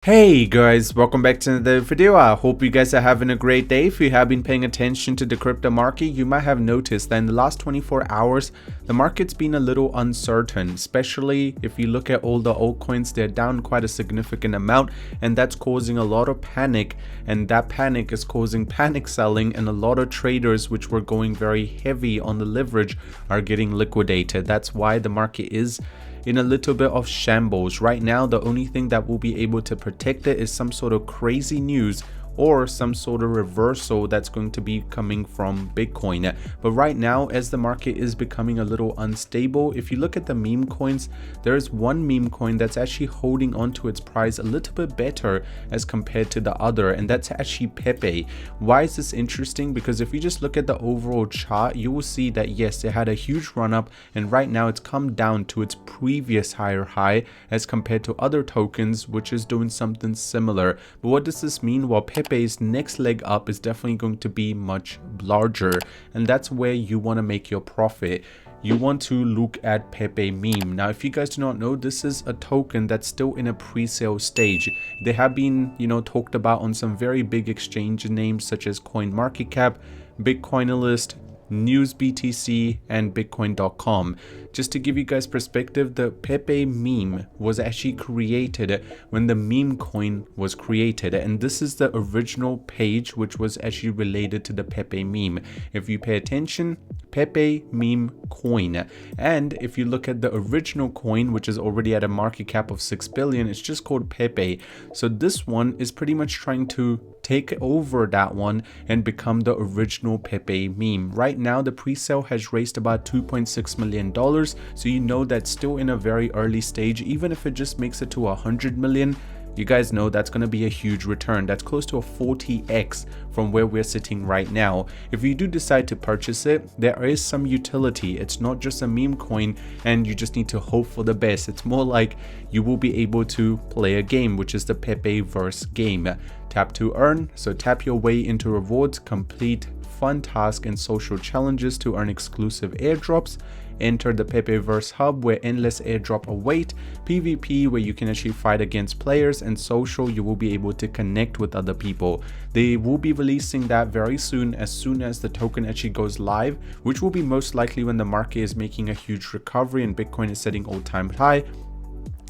Hey guys, welcome back to another video. I hope you guys are having a great day. If you have been paying attention to the crypto market, you might have noticed that in the last 24 hours, the market's been a little uncertain, especially if you look at all the altcoins, they're down quite a significant amount, and that's causing a lot of panic, and that panic is causing panic selling, and a lot of traders which were going very heavy on the leverage are getting liquidated. That's why the market is in a little bit of shambles. Right now, the only thing that will be able to protect it is some sort of crazy news or some sort of reversal that's going to be coming from Bitcoin. But right now, as the market is becoming a little unstable, if you look at the meme coins, there's one meme coin that's actually holding on to its price a little bit better as compared to the other, and that's actually Pepe. Why is this interesting? Because if you just look at the overall chart, you will see that yes, it had a huge run up, and right now it's come down to its previous higher high as compared to other tokens, which is doing something similar. But what does this mean? Well, Pepe's next leg up is definitely going to be much larger, and that's where you want to make your profit. You want to look at Pepe meme. Now, if you guys do not know, this is a token that's still in a pre-sale stage. They have been, talked about on some very big exchange names such as CoinMarketCap, Bitcoinalist, NewsBTC, and Bitcoin.com. Just to give you guys perspective, the Pepe meme was actually created when the meme coin was created, and this is the original page which was actually related to the Pepe meme. If you pay attention, Pepe meme coin, and if you look at the original coin, which is already at a market cap of 6 billion, it's just called Pepe. So this one is pretty much trying to take over that one and become the original Pepe meme. Right now, the pre-sale has raised about $2.6 million, so you know that's still in a very early stage. Even if it just makes it to 100 million, you guys know that's going to be a huge return. That's close to a 40x from where we're sitting right now. If you do decide to purchase it, there is some utility. It's not just a meme coin and you just need to hope for the best. It's more like you will be able to play a game, which is the Pepe verse game. Tap to earn. So tap your way into rewards, complete fun tasks and social challenges to earn exclusive airdrops. Enter the Pepeverse hub where endless airdrop await, PvP where you can actually fight against players, and social you will be able to connect with other people. They will be releasing that very soon as the token actually goes live, which will be most likely when the market is making a huge recovery and Bitcoin is setting all-time high.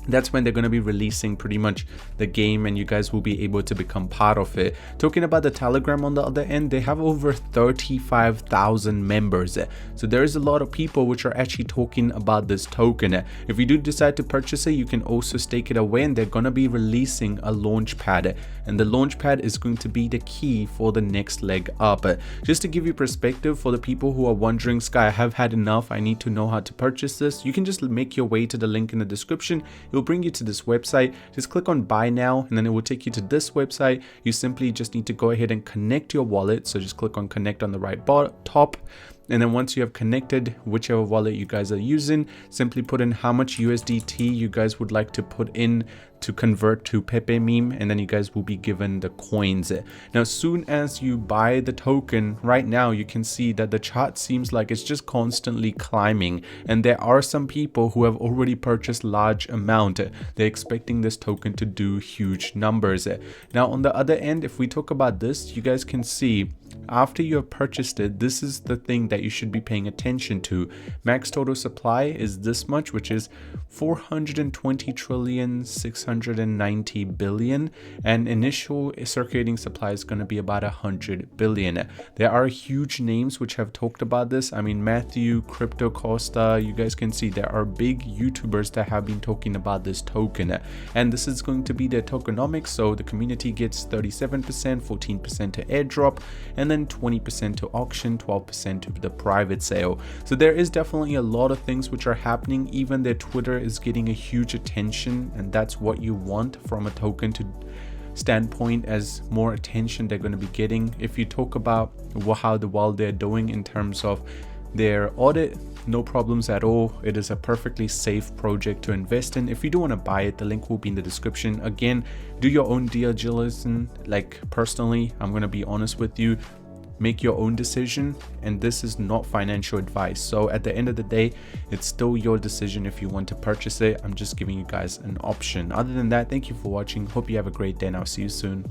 That's when they're going to be releasing pretty much the game, and you guys will be able to become part of it. Talking about the Telegram on the other end, they have over 35,000 members. So there is a lot of people which are actually talking about this token. If you do decide to purchase it, you can also stake it away, and they're going to be releasing a launch pad. And the launch pad is going to be the key for the next leg up. Just to give you perspective for the people who are wondering, Sky, I have had enough, I need to know how to purchase this. You can just make your way to the link in the description. It will bring you to this website. Just click on buy now, and then it will take you to this website. You simply just need to go ahead and connect your wallet. So just click on connect on the right top. And then once you have connected whichever wallet you guys are using, simply put in how much USDT you guys would like to put in to convert to Pepe meme, and then you guys will be given the coins. Now, as soon as you buy the token, right now you can see that the chart seems like it's just constantly climbing, and there are some people who have already purchased large amount. They're expecting this token to do huge numbers. Now, on the other end, if we talk about this, you guys can see after you have purchased it, this is the thing that you should be paying attention to. Max total supply is this much, which is 420,690 billion, and initial circulating supply is going to be about 100 billion. There are huge names which have talked about this. I mean, Matthew, Crypto Costa, you guys can see there are big YouTubers that have been talking about this token, and this is going to be their tokenomics. So the community gets 37%, 14% to airdrop, and then 20% to auction, 12% to the private sale. So there is definitely a lot of things which are happening. Even their Twitter is getting a huge attention, and that's what you want from a token to standpoint. As more attention they're going to be getting. If you talk about how well they're doing in terms of their audit, no problems at all. It is a perfectly safe project to invest in. If you do want to buy it, the link will be in the description. Again, do your own due diligence. Like, personally, I'm going to be honest with you, make your own decision, and this is not financial advice. So at the end of the day, it's still your decision if you want to purchase it. I'm just giving you guys an option. Other than that, thank you for watching. Hope you have a great day, and I'll see you soon.